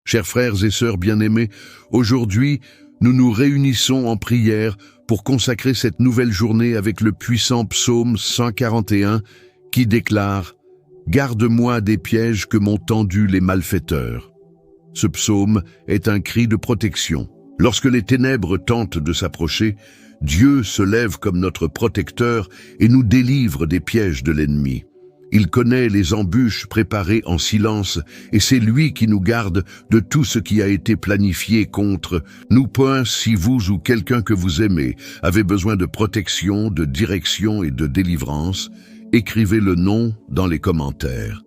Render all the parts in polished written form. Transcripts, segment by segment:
Chers frères et sœurs bien-aimés, aujourd'hui, nous nous réunissons en prière pour consacrer cette nouvelle journée avec le puissant psaume 141 qui déclare « Garde-moi des pièges que m'ont tendus les malfaiteurs ». Ce psaume est un cri de protection. Lorsque les ténèbres tentent de s'approcher, Dieu se lève comme notre protecteur et nous délivre des pièges de l'ennemi. Il connaît les embûches préparées en silence et c'est lui qui nous garde de tout ce qui a été planifié contre nous. Si vous ou quelqu'un que vous aimez avez besoin de protection, de direction et de délivrance, écrivez le nom dans les commentaires.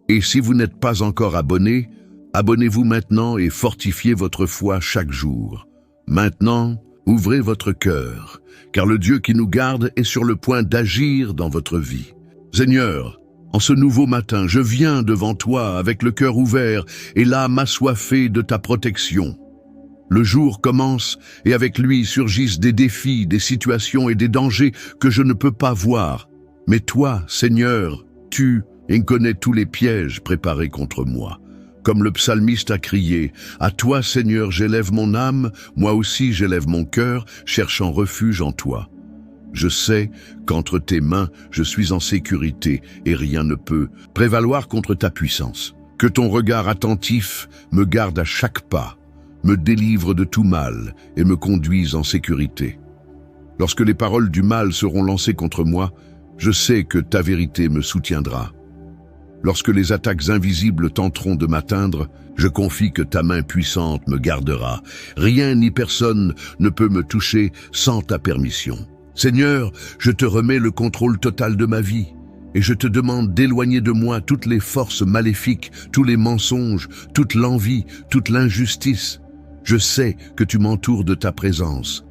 Et si vous n'êtes pas encore abonné, abonnez-vous maintenant et fortifiez votre foi chaque jour. Maintenant, ouvrez votre cœur, car le Dieu qui nous garde est sur le point d'agir dans votre vie. Seigneur, en ce nouveau matin, je viens devant toi avec le cœur ouvert et l'âme assoiffée de ta protection. Le jour commence et avec lui surgissent des défis, des situations et des dangers que je ne peux pas voir. Mais toi, Seigneur, tu connais tous les pièges préparés contre moi. Comme le psalmiste a crié, « À toi, Seigneur, j'élève mon âme, moi aussi j'élève mon cœur, cherchant refuge en toi. » Je sais qu'entre tes mains, je suis en sécurité et rien ne peut prévaloir contre ta puissance. Que ton regard attentif me garde à chaque pas, me délivre de tout mal et me conduise en sécurité. Lorsque les paroles du mal seront lancées contre moi, je sais que ta vérité me soutiendra. Lorsque les attaques invisibles tenteront de m'atteindre, je confie que ta main puissante me gardera. Rien ni personne ne peut me toucher sans ta permission. Seigneur, je te remets le contrôle total de ma vie et je te demande d'éloigner de moi toutes les forces maléfiques, tous les mensonges, toute l'envie, toute l'injustice. Je sais que tu m'entoures de ta présence.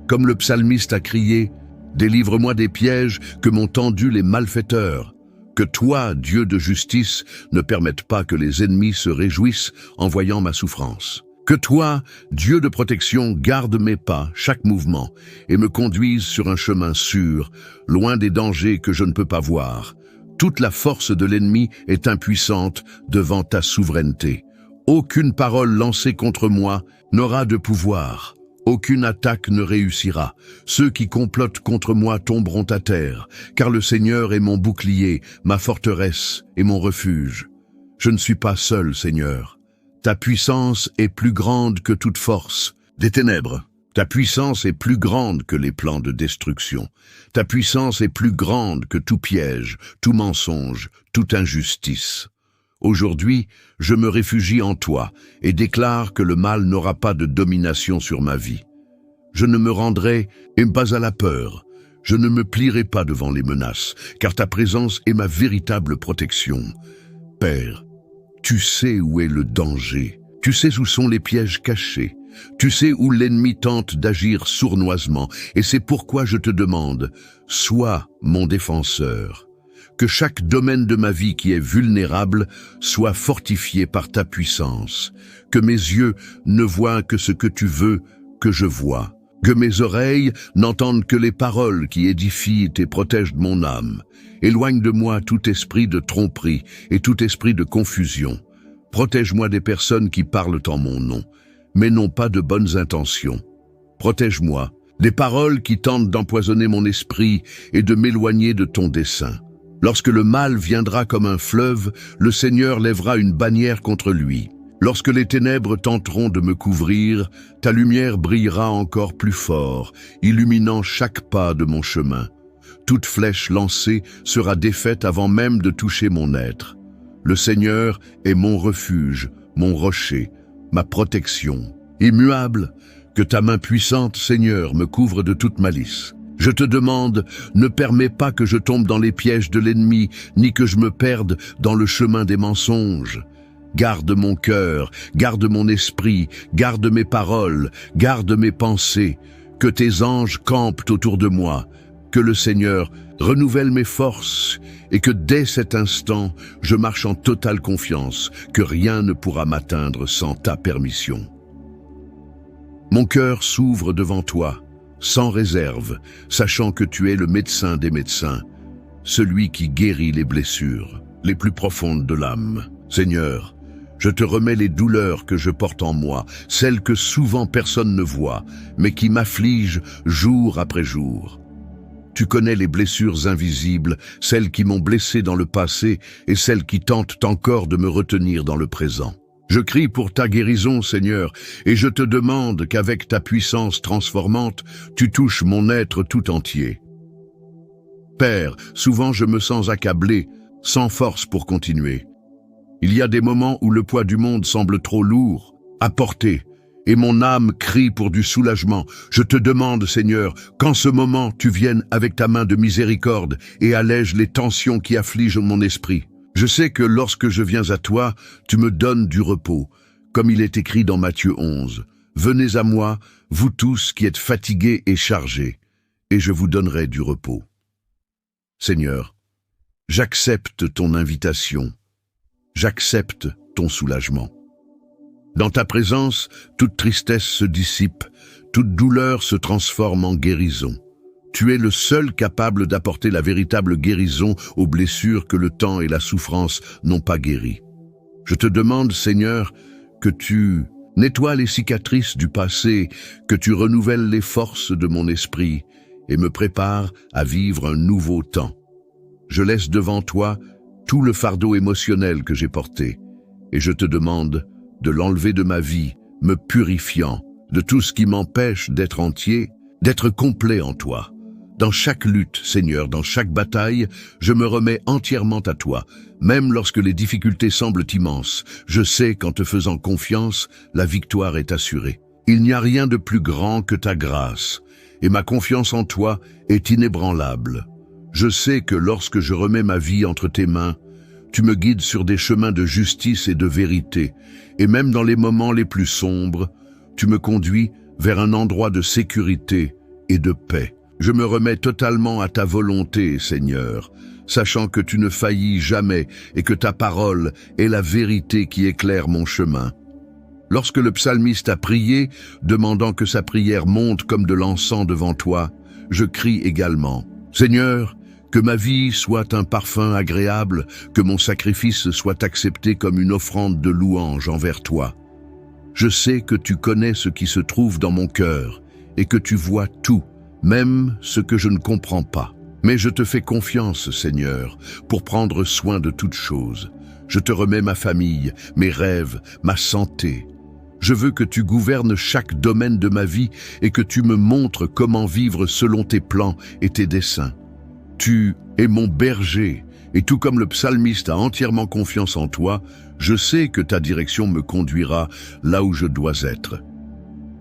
Comme le psalmiste a crié, « Délivre-moi des pièges que m'ont tendus les malfaiteurs ». Que toi, Dieu de justice, ne permette pas que les ennemis se réjouissent en voyant ma souffrance. Que toi, Dieu de protection, garde mes pas, chaque mouvement, et me conduise sur un chemin sûr, loin des dangers que je ne peux pas voir. Toute la force de l'ennemi est impuissante devant ta souveraineté. Aucune parole lancée contre moi n'aura de pouvoir. Aucune attaque ne réussira. Ceux qui complotent contre moi tomberont à terre, car le Seigneur est mon bouclier, ma forteresse et mon refuge. Je ne suis pas seul, Seigneur. Ta puissance est plus grande que toute force des ténèbres. Ta puissance est plus grande que les plans de destruction. Ta puissance est plus grande que tout piège, tout mensonge, toute injustice. Aujourd'hui, je me réfugie en toi et déclare que le mal n'aura pas de domination sur ma vie. Je ne me rendrai pas à la peur. Je ne me plierai pas devant les menaces, car ta présence est ma véritable protection. Père, tu sais où est le danger. Tu sais où sont les pièges cachés. Tu sais où l'ennemi tente d'agir sournoisement. Et c'est pourquoi je te demande, sois mon défenseur. Que chaque domaine de ma vie qui est vulnérable soit fortifié par ta puissance. Que mes yeux ne voient que ce que tu veux que je vois. Que mes oreilles n'entendent que les paroles qui édifient et protègent mon âme. Éloigne de moi tout esprit de tromperie et tout esprit de confusion. Protège-moi des personnes qui parlent en mon nom, mais n'ont pas de bonnes intentions. Protège-moi des paroles qui tentent d'empoisonner mon esprit et de m'éloigner de ton dessein. Lorsque le mal viendra comme un fleuve, le Seigneur lèvera une bannière contre lui. Lorsque les ténèbres tenteront de me couvrir, ta lumière brillera encore plus fort, illuminant chaque pas de mon chemin. Toute flèche lancée sera défaite avant même de toucher mon être. Le Seigneur est mon refuge, mon rocher, ma protection. Immuable, que ta main puissante, Seigneur, me couvre de toute malice. Je te demande, ne permets pas que je tombe dans les pièges de l'ennemi, ni que je me perde dans le chemin des mensonges. Garde mon cœur, garde mon esprit, garde mes paroles, garde mes pensées. Que tes anges campent autour de moi. Que le Seigneur renouvelle mes forces et que dès cet instant, je marche en totale confiance, que rien ne pourra m'atteindre sans ta permission. Mon cœur s'ouvre devant toi, sans réserve, sachant que tu es le médecin des médecins, celui qui guérit les blessures les plus profondes de l'âme. Seigneur, Je te remets les douleurs que je porte en moi, celles que souvent personne ne voit, mais qui m'affligent jour après jour. Tu connais les blessures invisibles, celles qui m'ont blessé dans le passé et celles qui tentent encore de me retenir dans le présent. Je crie pour ta guérison, Seigneur, et je te demande qu'avec ta puissance transformante, tu touches mon être tout entier. Père, souvent je me sens accablé, sans force pour continuer. Il y a des moments où le poids du monde semble trop lourd à porter, et mon âme crie pour du soulagement. Je te demande, Seigneur, qu'en ce moment tu viennes avec ta main de miséricorde et allèges les tensions qui affligent mon esprit. Je sais que lorsque je viens à toi, tu me donnes du repos, comme il est écrit dans Matthieu 11. Venez à moi, vous tous qui êtes fatigués et chargés, et je vous donnerai du repos. Seigneur, j'accepte ton invitation. J'accepte ton soulagement. Dans ta présence, toute tristesse se dissipe, toute douleur se transforme en guérison. Tu es le seul capable d'apporter la véritable guérison aux blessures que le temps et la souffrance n'ont pas guéries. Je te demande, Seigneur, que tu nettoies les cicatrices du passé, que tu renouvelles les forces de mon esprit et me prépares à vivre un nouveau temps. Je laisse devant toi tout le fardeau émotionnel que j'ai porté, et je te demande de l'enlever de ma vie, me purifiant de tout ce qui m'empêche d'être entier, d'être complet en toi. Dans chaque lutte, Seigneur, dans chaque bataille, je me remets entièrement à toi. Même lorsque les difficultés semblent immenses, je sais qu'en te faisant confiance, la victoire est assurée. Il n'y a rien de plus grand que ta grâce, et ma confiance en toi est inébranlable. Je sais que lorsque je remets ma vie entre tes mains, tu me guides sur des chemins de justice et de vérité, et même dans les moments les plus sombres, tu me conduis vers un endroit de sécurité et de paix. Je me remets totalement à ta volonté, Seigneur, sachant que tu ne faillis jamais et que ta parole est la vérité qui éclaire mon chemin. Lorsque le psalmiste a prié, demandant que sa prière monte comme de l'encens devant toi, je crie également, « Seigneur, que ma vie soit un parfum agréable, que mon sacrifice soit accepté comme une offrande de louange envers toi. Je sais que tu connais ce qui se trouve dans mon cœur et que tu vois tout, même ce que je ne comprends pas. Mais je te fais confiance, Seigneur, pour prendre soin de toutes choses. Je te remets ma famille, mes rêves, ma santé. Je veux que tu gouvernes chaque domaine de ma vie et que tu me montres comment vivre selon tes plans et tes desseins. Tu es mon berger, et tout comme le psalmiste a entièrement confiance en toi, je sais que ta direction me conduira là où je dois être.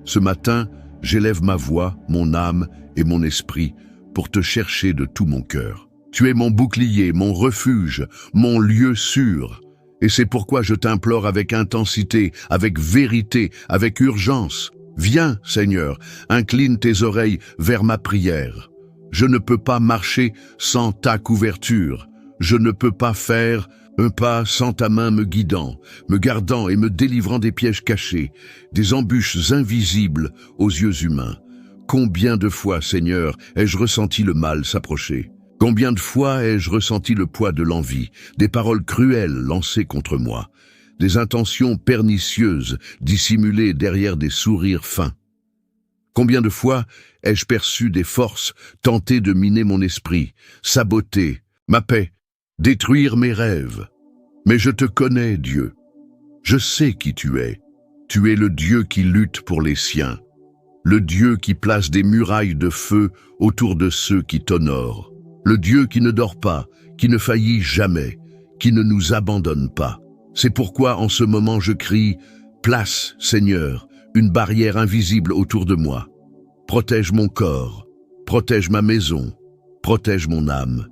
Ce matin, j'élève ma voix, mon âme et mon esprit pour te chercher de tout mon cœur. Tu es mon bouclier, mon refuge, mon lieu sûr. Et c'est pourquoi je t'implore avec intensité, avec vérité, avec urgence. Viens, Seigneur, incline tes oreilles vers ma prière. Je ne peux pas marcher sans ta couverture. Je ne peux pas faire un pas sans ta main me guidant, me gardant et me délivrant des pièges cachés, des embûches invisibles aux yeux humains. Combien de fois, Seigneur, ai-je ressenti le mal s'approcher? Combien de fois ai-je ressenti le poids de l'envie, des paroles cruelles lancées contre moi, des intentions pernicieuses dissimulées derrière des sourires fins? Combien de fois ai-je perçu des forces tenter de miner mon esprit, saboter ma paix, détruire mes rêves? Mais je te connais, Dieu. Je sais qui tu es. Tu es le Dieu qui lutte pour les siens, le Dieu qui place des murailles de feu autour de ceux qui t'honorent, le Dieu qui ne dort pas, qui ne faillit jamais, qui ne nous abandonne pas. C'est pourquoi en ce moment je crie « Place, Seigneur, une barrière invisible autour de moi. Protège mon corps, protège ma maison, protège mon âme.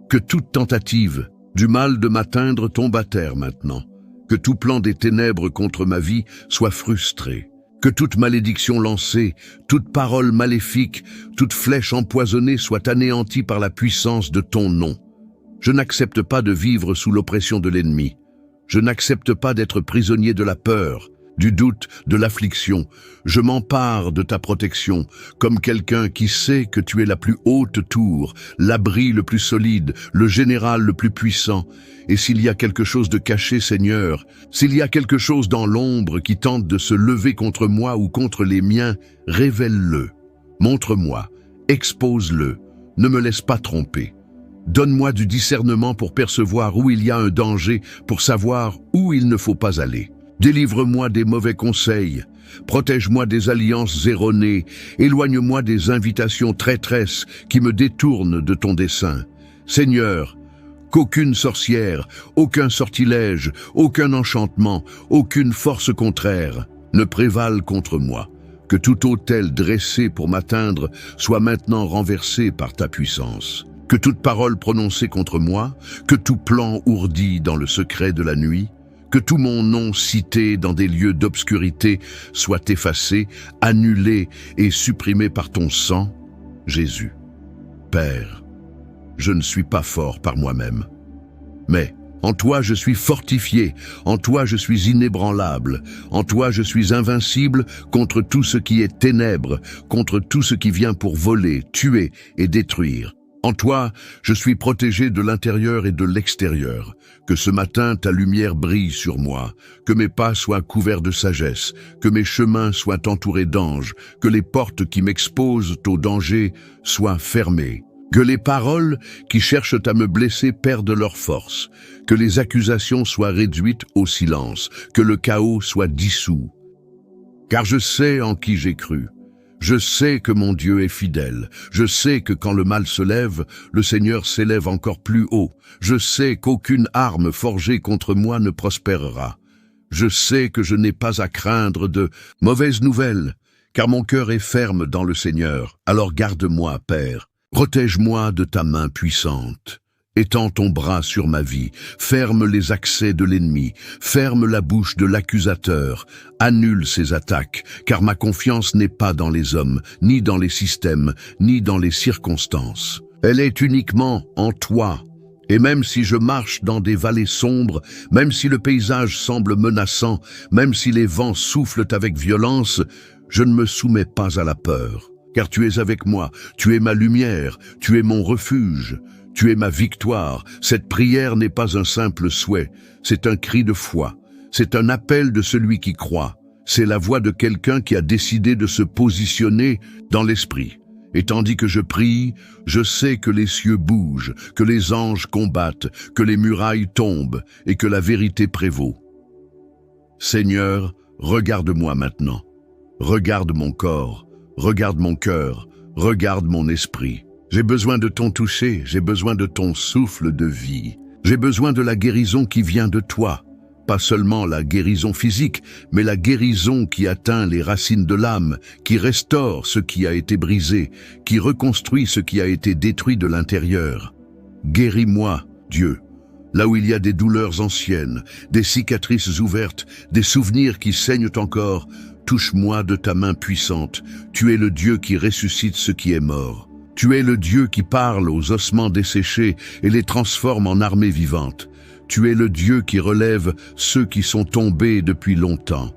Que toute tentative du mal de m'atteindre tombe à terre maintenant. Que tout plan des ténèbres contre ma vie soit frustré. Que toute malédiction lancée, toute parole maléfique, toute flèche empoisonnée soit anéantie par la puissance de ton nom. Je n'accepte pas de vivre sous l'oppression de l'ennemi. Je n'accepte pas d'être prisonnier de la peur, du doute, de l'affliction. Je m'empare de ta protection, comme quelqu'un qui sait que tu es la plus haute tour, l'abri le plus solide, le général le plus puissant. Et s'il y a quelque chose de caché, Seigneur, s'il y a quelque chose dans l'ombre qui tente de se lever contre moi ou contre les miens, révèle-le. Montre-moi, expose-le, ne me laisse pas tromper. Donne-moi du discernement pour percevoir où il y a un danger, pour savoir où il ne faut pas aller. Délivre-moi des mauvais conseils, protège-moi des alliances erronées, éloigne-moi des invitations traîtresses qui me détournent de ton dessein. Seigneur, qu'aucune sorcière, aucun sortilège, aucun enchantement, aucune force contraire ne prévale contre moi. Que tout autel dressé pour m'atteindre soit maintenant renversé par ta puissance. Que toute parole prononcée contre moi, que tout plan ourdi dans le secret de la nuit, que tout mon nom cité dans des lieux d'obscurité soit effacé, annulé et supprimé par ton sang, Jésus. Père, je ne suis pas fort par moi-même, mais en toi je suis fortifié, en toi je suis inébranlable, en toi je suis invincible contre tout ce qui est ténèbres, contre tout ce qui vient pour voler, tuer et détruire. En toi, je suis protégé de l'intérieur et de l'extérieur. Que ce matin, ta lumière brille sur moi, que mes pas soient couverts de sagesse, que mes chemins soient entourés d'anges, que les portes qui m'exposent au danger soient fermées, que les paroles qui cherchent à me blesser perdent leur force, que les accusations soient réduites au silence, que le chaos soit dissous. Car je sais en qui j'ai cru. Je sais que mon Dieu est fidèle. Je sais que quand le mal se lève, le Seigneur s'élève encore plus haut. Je sais qu'aucune arme forgée contre moi ne prospérera. Je sais que je n'ai pas à craindre de mauvaises nouvelles, car mon cœur est ferme dans le Seigneur. Alors garde-moi, Père. Protège-moi de ta main puissante. Étends ton bras sur ma vie, ferme les accès de l'ennemi, ferme la bouche de l'accusateur, annule ses attaques, car ma confiance n'est pas dans les hommes, ni dans les systèmes, ni dans les circonstances. Elle est uniquement en toi. Et même si je marche dans des vallées sombres, même si le paysage semble menaçant, même si les vents soufflent avec violence, je ne me soumets pas à la peur. Car tu es avec moi, tu es ma lumière, tu es mon refuge. Tu es ma victoire. Cette prière n'est pas un simple souhait, c'est un cri de foi. C'est un appel de celui qui croit. C'est la voix de quelqu'un qui a décidé de se positionner dans l'esprit. Et tandis que je prie, je sais que les cieux bougent, que les anges combattent, que les murailles tombent et que la vérité prévaut. Seigneur, regarde-moi maintenant. Regarde mon corps, regarde mon cœur, regarde mon esprit. J'ai besoin de ton toucher, j'ai besoin de ton souffle de vie. J'ai besoin de la guérison qui vient de toi. Pas seulement la guérison physique, mais la guérison qui atteint les racines de l'âme, qui restaure ce qui a été brisé, qui reconstruit ce qui a été détruit de l'intérieur. Guéris-moi, Dieu, là où il y a des douleurs anciennes, des cicatrices ouvertes, des souvenirs qui saignent encore. Touche-moi de ta main puissante. Tu es le Dieu qui ressuscite ce qui est mort. Tu es le Dieu qui parle aux ossements desséchés et les transforme en armée vivante. Tu es le Dieu qui relève ceux qui sont tombés depuis longtemps.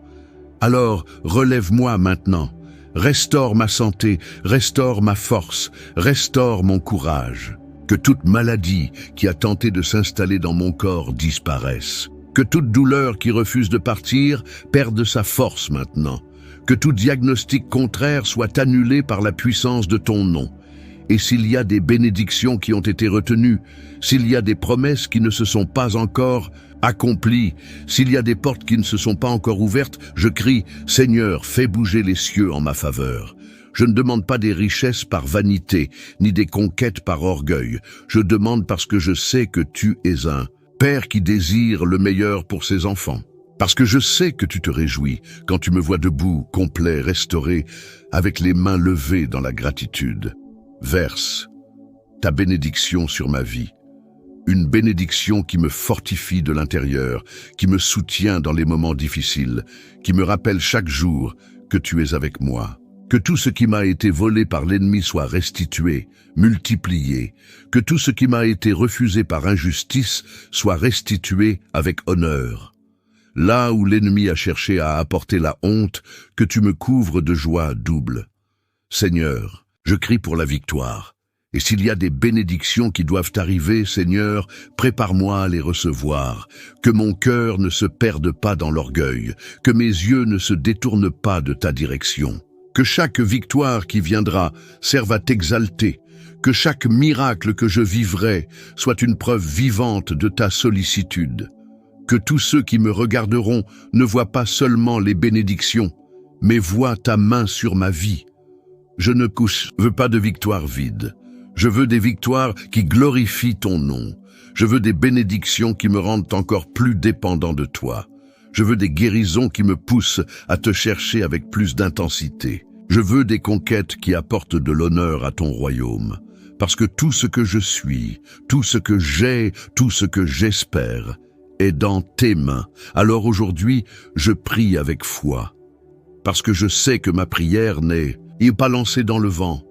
Alors, relève-moi maintenant. Restaure ma santé, restaure ma force, restaure mon courage. Que toute maladie qui a tenté de s'installer dans mon corps disparaisse. Que toute douleur qui refuse de partir perde sa force maintenant. Que tout diagnostic contraire soit annulé par la puissance de ton nom. Et s'il y a des bénédictions qui ont été retenues, s'il y a des promesses qui ne se sont pas encore accomplies, s'il y a des portes qui ne se sont pas encore ouvertes, je crie « Seigneur, fais bouger les cieux en ma faveur ». Je ne demande pas des richesses par vanité, ni des conquêtes par orgueil. Je demande parce que je sais que tu es un Père qui désire le meilleur pour ses enfants. Parce que je sais que tu te réjouis quand tu me vois debout, complet, restauré, avec les mains levées dans la gratitude. Verse ta bénédiction sur ma vie, une bénédiction qui me fortifie de l'intérieur, qui me soutient dans les moments difficiles, qui me rappelle chaque jour que tu es avec moi. Que tout ce qui m'a été volé par l'ennemi soit restitué, multiplié, que tout ce qui m'a été refusé par injustice soit restitué avec honneur. là où l'ennemi a cherché à apporter la honte, que tu me couvres de joie double. Seigneur, je crie pour la victoire. Et s'il y a des bénédictions qui doivent arriver, Seigneur, prépare-moi à les recevoir. Que mon cœur ne se perde pas dans l'orgueil, que mes yeux ne se détournent pas de ta direction. Que chaque victoire qui viendra serve à t'exalter. Que chaque miracle que je vivrai soit une preuve vivante de ta sollicitude. Que tous ceux qui me regarderont ne voient pas seulement les bénédictions, mais voient ta main sur ma vie. Je ne veux pas de victoires vides. Je veux des victoires qui glorifient ton nom. Je veux des bénédictions qui me rendent encore plus dépendant de toi. Je veux des guérisons qui me poussent à te chercher avec plus d'intensité. Je veux des conquêtes qui apportent de l'honneur à ton royaume. Parce que tout ce que je suis, tout ce que j'ai, tout ce que j'espère est dans tes mains. Alors aujourd'hui, je prie avec foi. Parce que je sais que ma prière n'est pas lancée dans le vent.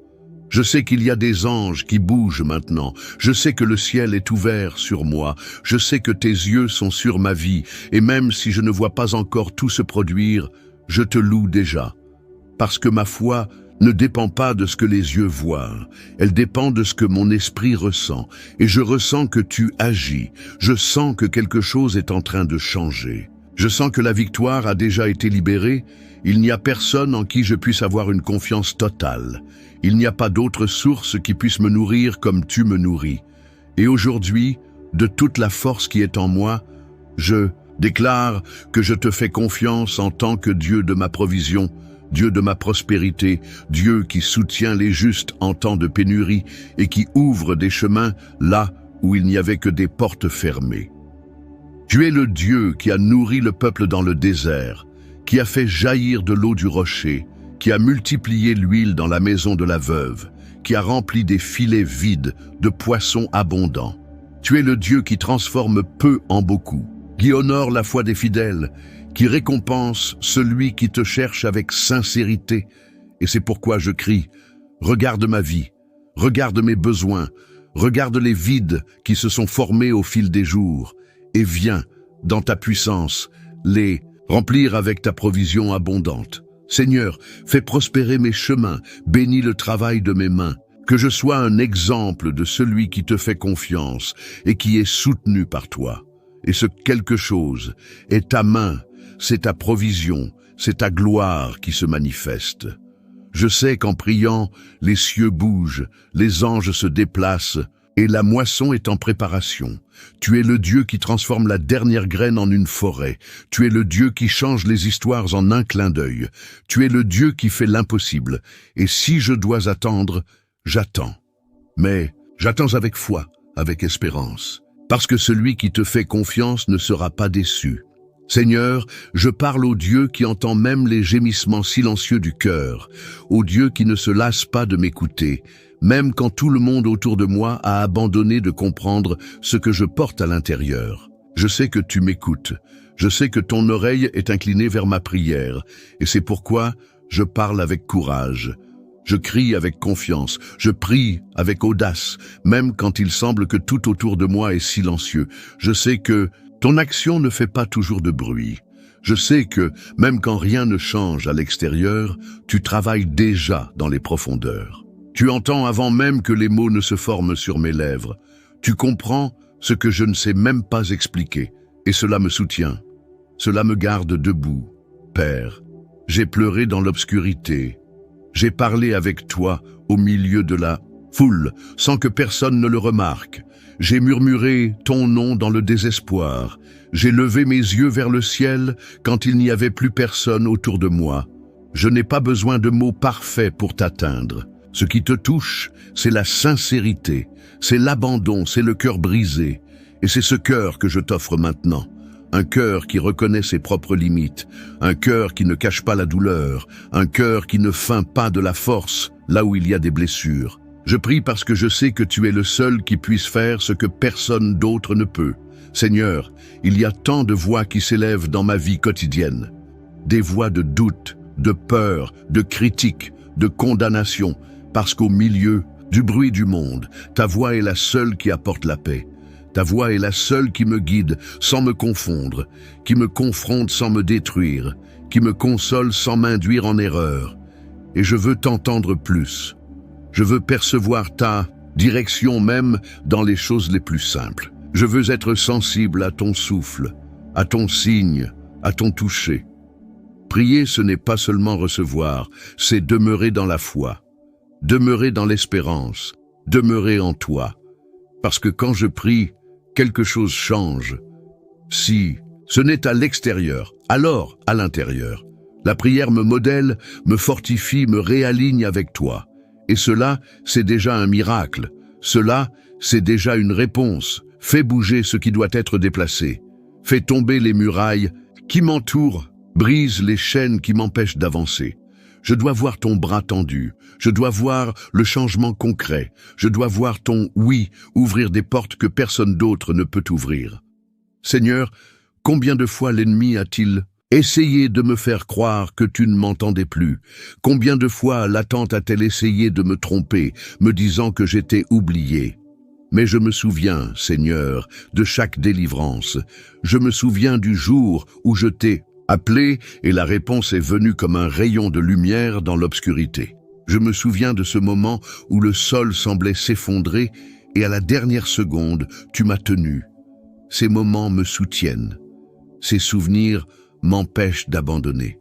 Je sais qu'il y a des anges qui bougent maintenant. Je sais que le ciel est ouvert sur moi. Je sais que tes yeux sont sur ma vie. Et même si je ne vois pas encore tout se produire, je te loue déjà. Parce que ma foi ne dépend pas de ce que les yeux voient. Elle dépend de ce que mon esprit ressent. Et je ressens que tu agis. Je sens que quelque chose est en train de changer. Je sens que la victoire a déjà été libérée. Il n'y a personne en qui je puisse avoir une confiance totale. Il n'y a pas d'autre source qui puisse me nourrir comme tu me nourris. Et aujourd'hui, de toute la force qui est en moi, je déclare que je te fais confiance en tant que Dieu de ma provision, Dieu de ma prospérité, Dieu qui soutient les justes en temps de pénurie et qui ouvre des chemins là où il n'y avait que des portes fermées. Tu es le Dieu qui a nourri le peuple dans le désert, qui a fait jaillir de l'eau du rocher, qui a multiplié l'huile dans la maison de la veuve, qui a rempli des filets vides de poissons abondants. Tu es le Dieu qui transforme peu en beaucoup, qui honore la foi des fidèles, qui récompense celui qui te cherche avec sincérité. Et c'est pourquoi je crie, regarde ma vie, regarde mes besoins, regarde les vides qui se sont formés au fil des jours, et viens, dans ta puissance, les remplir avec ta provision abondante. Seigneur, fais prospérer mes chemins, bénis le travail de mes mains, que je sois un exemple de celui qui te fait confiance et qui est soutenu par toi. Et ce quelque chose est ta main, c'est ta provision, c'est ta gloire qui se manifeste. Je sais qu'en priant, les cieux bougent, les anges se déplacent, et la moisson est en préparation. Tu es le Dieu qui transforme la dernière graine en une forêt. Tu es le Dieu qui change les histoires en un clin d'œil. Tu es le Dieu qui fait l'impossible. Et si je dois attendre, j'attends. Mais j'attends avec foi, avec espérance. Parce que celui qui te fait confiance ne sera pas déçu. Seigneur, je parle au Dieu qui entend même les gémissements silencieux du cœur, au Dieu qui ne se lasse pas de m'écouter, même quand tout le monde autour de moi a abandonné de comprendre ce que je porte à l'intérieur. Je sais que tu m'écoutes, je sais que ton oreille est inclinée vers ma prière, et c'est pourquoi je parle avec courage. Je crie avec confiance, je prie avec audace, même quand il semble que tout autour de moi est silencieux. Je sais que ton action ne fait pas toujours de bruit. Je sais que, même quand rien ne change à l'extérieur, tu travailles déjà dans les profondeurs. Tu entends avant même que les mots ne se forment sur mes lèvres. Tu comprends ce que je ne sais même pas expliquer, et cela me soutient. Cela me garde debout. Père, j'ai pleuré dans l'obscurité. J'ai parlé avec toi au milieu de la foule, sans que personne ne le remarque. J'ai murmuré ton nom dans le désespoir. J'ai levé mes yeux vers le ciel quand il n'y avait plus personne autour de moi. Je n'ai pas besoin de mots parfaits pour t'atteindre. Ce qui te touche, c'est la sincérité, c'est l'abandon, c'est le cœur brisé. Et c'est ce cœur que je t'offre maintenant. Un cœur qui reconnaît ses propres limites, un cœur qui ne cache pas la douleur, un cœur qui ne feint pas de la force là où il y a des blessures. Je prie parce que je sais que tu es le seul qui puisse faire ce que personne d'autre ne peut. Seigneur, il y a tant de voix qui s'élèvent dans ma vie quotidienne. Des voix de doute, de peur, de critique, de condamnation, parce qu'au milieu du bruit du monde, ta voix est la seule qui apporte la paix. Ta voix est la seule qui me guide sans me confondre, qui me confronte sans me détruire, qui me console sans m'induire en erreur. Et je veux t'entendre plus. Je veux percevoir ta direction même dans les choses les plus simples. Je veux être sensible à ton souffle, à ton signe, à ton toucher. Prier, ce n'est pas seulement recevoir, c'est demeurer dans la foi, demeurer dans l'espérance, demeurer en toi. Parce que quand je prie, quelque chose change. Si ce n'est à l'extérieur, alors à l'intérieur. La prière me modèle, me fortifie, me réaligne avec toi. Et cela, c'est déjà un miracle. Cela, c'est déjà une réponse. Fais bouger ce qui doit être déplacé. Fais tomber les murailles qui m'entourent, brise les chaînes qui m'empêchent d'avancer. Je dois voir ton bras tendu, je dois voir le changement concret, je dois voir ton oui ouvrir des portes que personne d'autre ne peut ouvrir. Seigneur, combien de fois l'ennemi a-t-il essayé de me faire croire que tu ne m'entendais plus? Combien de fois l'attente a-t-elle essayé de me tromper, me disant que j'étais oublié? Mais je me souviens, Seigneur, de chaque délivrance. Je me souviens du jour où je t'ai appelé et la réponse est venue comme un rayon de lumière dans l'obscurité. Je me souviens de ce moment où le sol semblait s'effondrer et à la dernière seconde, tu m'as tenu. Ces moments me soutiennent. Ces souvenirs m'empêchent d'abandonner.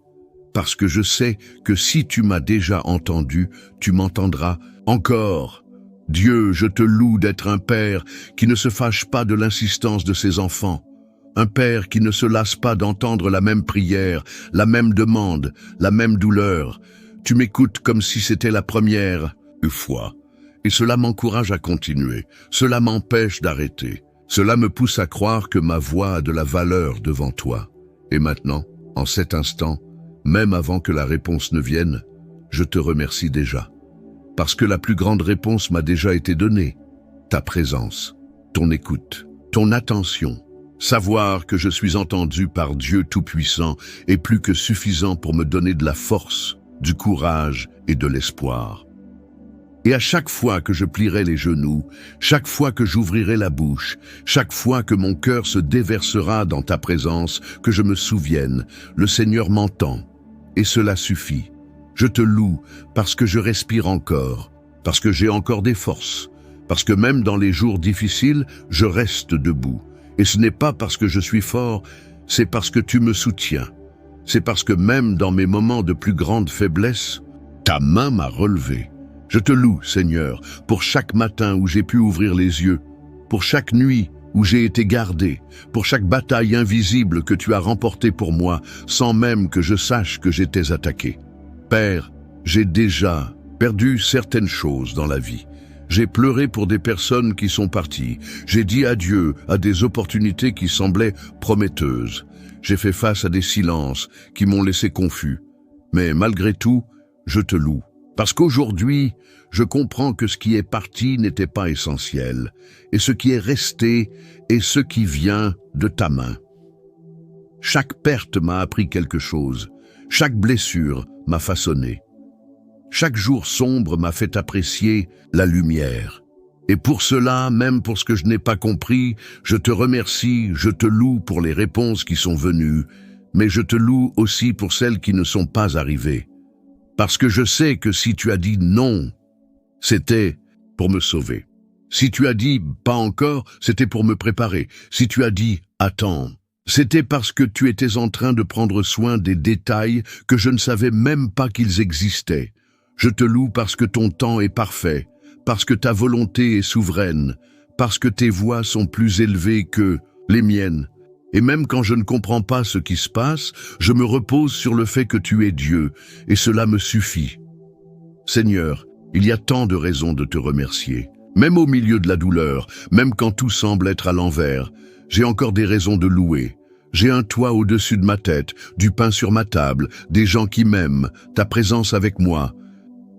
Parce que je sais que si tu m'as déjà entendu, tu m'entendras encore. Dieu, je te loue d'être un père qui ne se fâche pas de l'insistance de ses enfants. Un père qui ne se lasse pas d'entendre la même prière, la même demande, la même douleur. Tu m'écoutes comme si c'était la première fois. Et cela m'encourage à continuer. Cela m'empêche d'arrêter. Cela me pousse à croire que ma voix a de la valeur devant toi. Et maintenant, en cet instant, même avant que la réponse ne vienne, je te remercie déjà. Parce que la plus grande réponse m'a déjà été donnée. Ta présence, ton écoute, ton attention. Savoir que je suis entendu par Dieu Tout-Puissant est plus que suffisant pour me donner de la force, du courage et de l'espoir. Et à chaque fois que je plierai les genoux, chaque fois que j'ouvrirai la bouche, chaque fois que mon cœur se déversera dans ta présence, que je me souvienne, le Seigneur m'entend. Et cela suffit. Je te loue parce que je respire encore, parce que j'ai encore des forces, parce que même dans les jours difficiles, je reste debout. Et ce n'est pas parce que je suis fort, c'est parce que tu me soutiens. C'est parce que même dans mes moments de plus grande faiblesse, ta main m'a relevé. Je te loue, Seigneur, pour chaque matin où j'ai pu ouvrir les yeux, pour chaque nuit où j'ai été gardé, pour chaque bataille invisible que tu as remportée pour moi, sans même que je sache que j'étais attaqué. Père, j'ai déjà perdu certaines choses dans la vie. J'ai pleuré pour des personnes qui sont parties. J'ai dit adieu à des opportunités qui semblaient prometteuses. J'ai fait face à des silences qui m'ont laissé confus. Mais malgré tout, je te loue. Parce qu'aujourd'hui, je comprends que ce qui est parti n'était pas essentiel. Et ce qui est resté est ce qui vient de ta main. Chaque perte m'a appris quelque chose. Chaque blessure m'a façonné. Chaque jour sombre m'a fait apprécier la lumière. Et pour cela, même pour ce que je n'ai pas compris, je te remercie, je te loue pour les réponses qui sont venues, mais je te loue aussi pour celles qui ne sont pas arrivées. Parce que je sais que si tu as dit non, c'était pour me sauver. Si tu as dit pas encore, c'était pour me préparer. Si tu as dit attends, c'était parce que tu étais en train de prendre soin des détails que je ne savais même pas qu'ils existaient. Je te loue parce que ton temps est parfait, parce que ta volonté est souveraine, parce que tes voies sont plus élevées que les miennes. Et même quand je ne comprends pas ce qui se passe, je me repose sur le fait que tu es Dieu, et cela me suffit. Seigneur, il y a tant de raisons de te remercier. Même au milieu de la douleur, même quand tout semble être à l'envers, j'ai encore des raisons de louer. J'ai un toit au-dessus de ma tête, du pain sur ma table, des gens qui m'aiment, ta présence avec moi.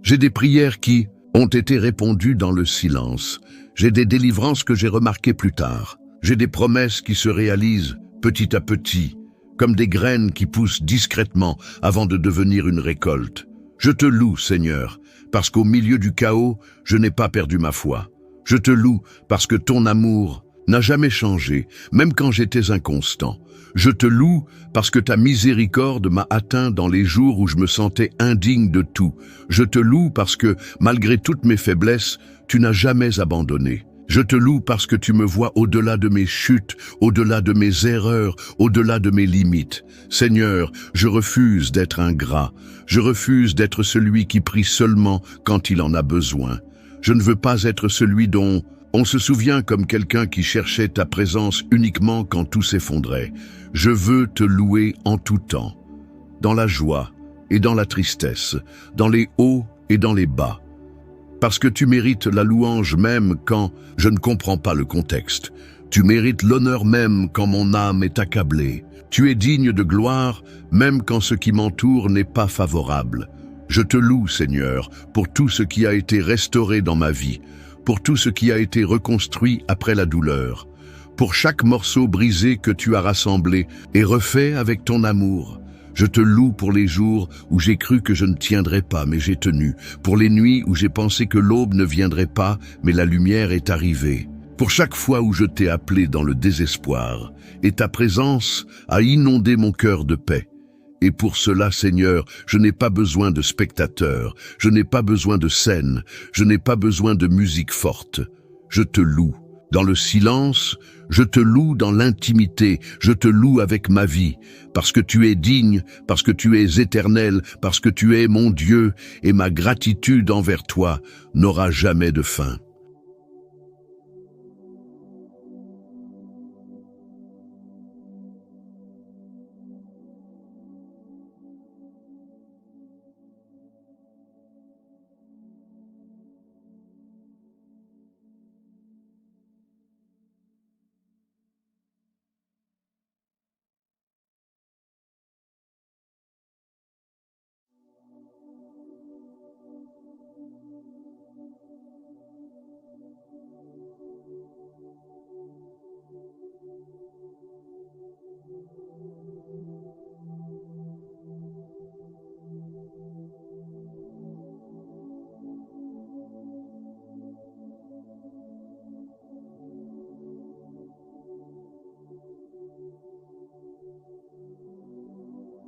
J'ai des prières qui ont été répondues dans le silence. J'ai des délivrances que j'ai remarquées plus tard. J'ai des promesses qui se réalisent petit à petit, comme des graines qui poussent discrètement avant de devenir une récolte. Je te loue, Seigneur, parce qu'au milieu du chaos, je n'ai pas perdu ma foi. Je te loue parce que ton amour n'a jamais changé, même quand j'étais inconstant. Je te loue parce que ta miséricorde m'a atteint dans les jours où je me sentais indigne de tout. Je te loue parce que, malgré toutes mes faiblesses, tu n'as jamais abandonné. Je te loue parce que tu me vois au-delà de mes chutes, au-delà de mes erreurs, au-delà de mes limites. Seigneur, je refuse d'être ingrat. Je refuse d'être celui qui prie seulement quand il en a besoin. Je ne veux pas être celui dont on se souvient comme quelqu'un qui cherchait ta présence uniquement quand tout s'effondrait. Je veux te louer en tout temps, dans la joie et dans la tristesse, dans les hauts et dans les bas. Parce que tu mérites la louange même quand je ne comprends pas le contexte. Tu mérites l'honneur même quand mon âme est accablée. Tu es digne de gloire même quand ce qui m'entoure n'est pas favorable. Je te loue, Seigneur, pour tout ce qui a été restauré dans ma vie, pour tout ce qui a été reconstruit après la douleur, pour chaque morceau brisé que tu as rassemblé et refait avec ton amour. Je te loue pour les jours où j'ai cru que je ne tiendrais pas, mais j'ai tenu, pour les nuits où j'ai pensé que l'aube ne viendrait pas, mais la lumière est arrivée, pour chaque fois où je t'ai appelé dans le désespoir, et ta présence a inondé mon cœur de paix. Et pour cela, Seigneur, je n'ai pas besoin de spectateurs, je n'ai pas besoin de scène, je n'ai pas besoin de musique forte. Je te loue. Dans le silence, je te loue dans l'intimité, je te loue avec ma vie, parce que tu es digne, parce que tu es éternel, parce que tu es mon Dieu, et ma gratitude envers toi n'aura jamais de fin.